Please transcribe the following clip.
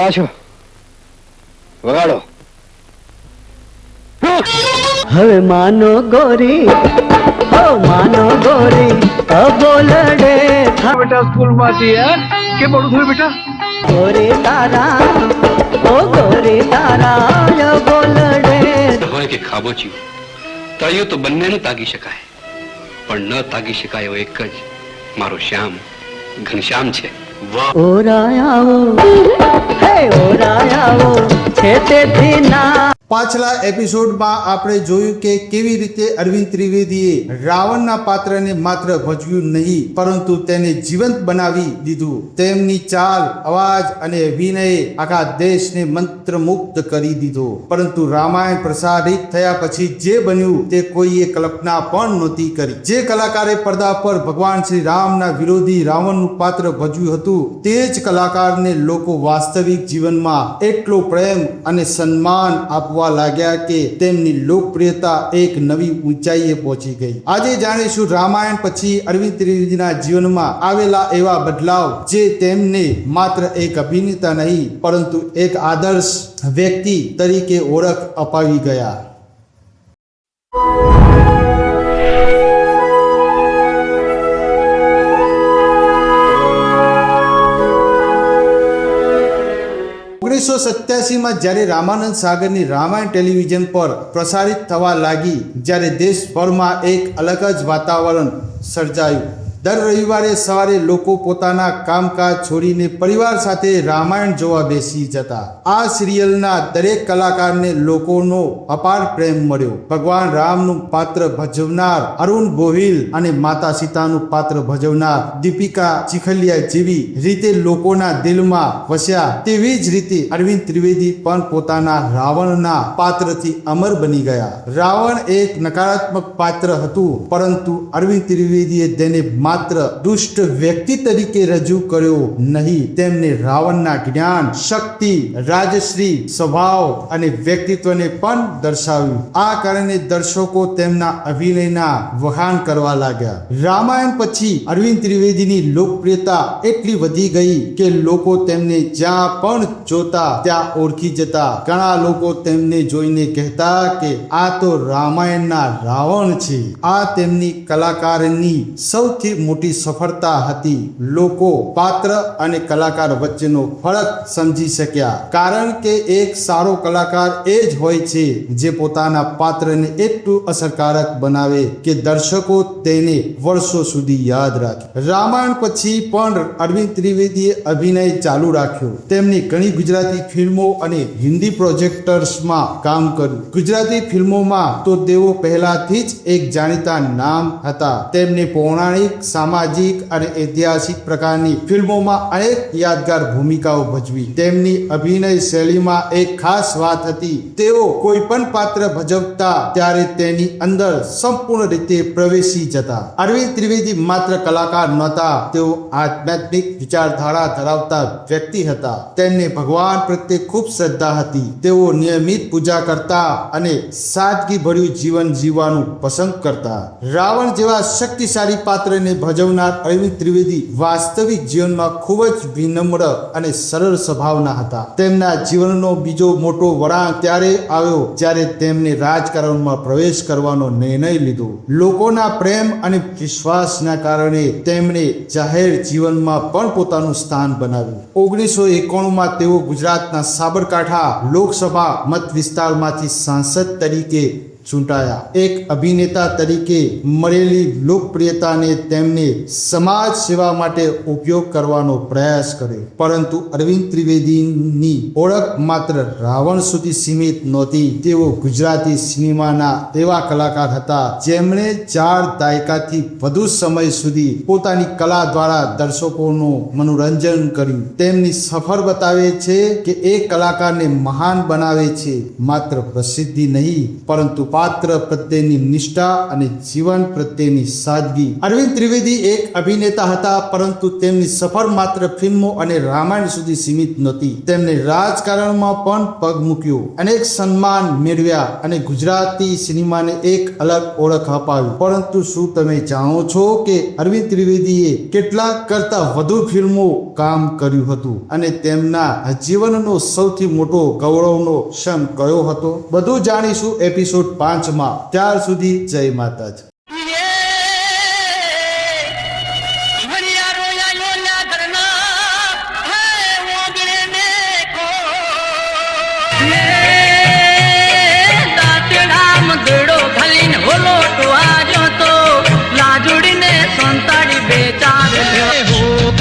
ક્યાં છો? વગાડો. હવે માનો ગોરી, હો માનો ગોરી, બોલડે बेटा स्कूल માંથી કે મોડું થયું બેટા? ગોરી તારા, ઓ ગોરી તારા બોલડે. હોય કે ખાબોચિયું તળિયું તો બંનેને તાગી શકાય, પણ ન તાગી શકાય એવો એક જ મારો શ્યામ ઘનશ્યામ છે. ઓરાયાવો, હે ઓરાયાવો છે તેથી ના. પાછલા એપિસોડમાં આપણે જોયું કે કેવી રીતે અરવિંદ ત્રિવેદીએ રાવણના પાત્રને માત્ર ભજવ્યું નહીં, પરંતુ તેને જીવંત બનાવી દીધું. તેમની ચાલ, અવાજ અને અભિનયે આખા દેશને મંત્રમુગ્ધ કરી દીધો. પરંતુ રામાયણ પ્રસારિત થયા પછી જે બન્યું તે કોઈએ કલ્પના પણ નહોતી કરી. જે કલાકારે પડદા પર ભગવાન શ્રી રામના વિરોધી રાવણનું પાત્ર ભજવ્યું હતું, તે જ કલાકારને લોકો વાસ્તવિક જીવનમાં એટલો પ્રેમ અને સન્માન આપવા લાગ્યા કે તેમની લોકપ્રિયતા એક નવી ઊંચાઈએ પહોંચી ગઈ. આજે જાણીશું રામાયણ પછી અરવિંદ ત્રિવેદીના જીવનમાં આવેલા એવા બદલાવ જે તેમને માત્ર એક અભિનેતા નહીં, પરંતુ એક આદર્શ વ્યક્તિ તરીકે ઓળખ અપાવી ગયા. ઓગણીસો 87 જ્યારે રામાનંદ સાગરની રામાયણ ટેલિવિઝન પર પ્રસારિત થવા લાગી, જ્યારે દેશભરમાં એક અલગ જ વાતાવરણ સર્જાયું. દર રવિવારે સવારે લોકો પોતાના કામકાજ છોડીને પરિવાર સાથે રામાયણ જોવા બેસી જતા. આ સિરિયલના દરેક કલાકારને લોકોનો અપાર પ્રેમ મળ્યો. ભગવાન રામનું પાત્ર ભજવનાર અરુણ ગોહિલ અને માતા સીતાનું પાત્ર ભજવનાર દીપિકા ચીખલિયા જેવી રીતે લોકોના દિલમાં વસ્યા, તેવી જ રીતે અરવિંદ ત્રિવેદી પણ પોતાના રાવણના પાત્રથી અમર બની ગયા. રાવણ એક નકારાત્મક પાત્ર હતું, પરંતુ અરવિંદ ત્રિવેદીએ તેને માત્ર દુષ્ટ વ્યક્તિ તરીકે રજૂ કર્યો નહીં, તેમને રાવણના જ્ઞાન, શક્તિ, રાજશ્રી સ્વભાવ અને વ્યક્તિત્વને પણ દર્શાવ્યું. આ કારણે દર્શકો તેમના અભિનયના વખાણ કરવા લાગ્યા. રામાયણ પછી અરવિંદ ત્રિવેદીની લોકપ્રિયતા એટલી વધી ગઈ કે લોકો તેમને જ્યાં પણ જોતા ત્યાં ઓળખી જતા. ઘણા લોકો તેમને જોઈને કહેતા કે આ તો રામાયણના રાવણ છે. આ તેમની કલાકારની સૌથી મોટી સફળતા હતી. લોકો પાત્ર અને કલાકાર વચ્ચેનો ફરક સમજી શક્યા, કારણ કે એક સારો કલાકાર એ જ હોય છે જે પોતાના પાત્રને એટલું અસરકારક બનાવે કે દર્શકો તેને વર્ષો સુધી યાદ રાખે. રામાયણ પછી પણ અરવિંદ ત્રિવેદીએ અભિનય ચાલુ રાખ્યો. તેમની ઘણી ગુજરાતી ફિલ્મો અને હિન્દી પ્રોજેક્ટર્સમાં કામ કર્યું. ગુજરાતી ફિલ્મોમાં તો તેઓ પહેલાથી જ એક જાણીતા નામ હતા. તેમને પૌરાણિક, સામાજિક અને ઐતિહાસિક પ્રકારની ફિલ્મોમાં અનેક યાદગાર ભૂમિકાઓ ભજવી. તેમની અભિનય શૈલીમાં એક ખાસ વાત હતી, તેઓ કોઈ પણ પાત્ર ભજવતા ત્યારે તેની અંદર સંપૂર્ણ રીતે પ્રવેશી જતા. અરવિંદ ત્રિવેદી માત્ર કલાકાર નહોતા, તેઓ આધ્યાત્મિક વિચારધારા ધરાવતા વ્યક્તિ હતા. તેમને ભગવાન પ્રત્યે ખૂબ શ્રદ્ધા હતી. તેઓ નિયમિત પૂજા કરતા અને સાદગીભર્યું જીવન જીવવાનું પસંદ કરતા. રાવણ જેવા શક્તિશાળી પાત્રને ભજવનાર અરવિંદ ત્રિવેદી વાસ્તવિક જીવનમાં ખૂબ જ વિનમ્ર અને સરળ સ્વભાવના હતા. તેમના જીવનનો બીજો મોટો વળાંક ત્યારે આવ્યો જ્યારે તેમને રાજકારણમાં પ્રવેશ કરવાનો નિર્ણય લીધો. લોકોના પ્રેમ અને વિશ્વાસના કારણે તેમણે જાહેર જીવનમાં પણ પોતાનું સ્થાન બનાવ્યું. 1991માં તેઓ ગુજરાતના સાબરકાંઠા લોકસભા મત વિસ્તારમાંથી સાંસદ તરીકે ચૂંટાયા. એક અભિનેતા તરીકે મળેલી લોકપ્રિયતાને તેમને સમાજ સેવા માટે ઉપયોગ કરવાનો પ્રયાસ કર્યો. પરંતુ અરવિંદ ત્રિવેદીની ઓળખ માત્ર રાવણ સુધી સીમિત નહોતી. તેઓ ગુજરાતી સિનેમાના એવા કલાકાર હતા જેમણે 4 દાયકાથી વધુ સમય સુધી પોતાની કલા દ્વારા દર્શકોનું મનોરંજન કર્યું. તેમની સફર બતાવે છે કે એક કલાકારને મહાન બનાવે છે માત્ર પ્રસિદ્ધિ નહીં, પરંતુ પાત્ર પ્રત્યેની નિષ્ઠા અને જીવન પ્રત્યેની સાદગી. અરવિંદ ત્રિવેદી એક અભિનેતા હતા, પરંતુ તેમની સફર માત્ર ફિલ્મો અને રામાયણ સુધી સીમિત નહોતી. તેમણે રાજકારણમાં પણ પગ મૂક્યો, અનેક સન્માન મેળવ્યા અને ગુજરાતી સિનેમાને એક અલગ ઓળખ અપાવી. પરંતુ શું તમે જાણો છો કે અરવિંદ ત્રિવેદીએ કેટલાક કરતા વધુ ફિલ્મો કામ કર્યું હતું અને તેમના જીવનનો સૌથી મોટો ગૌરવનો ક્ષણ કયો હતો? બધું જાણીશું એપિસોડ 5 માં. ત્યાર સુધી જય માતાજી.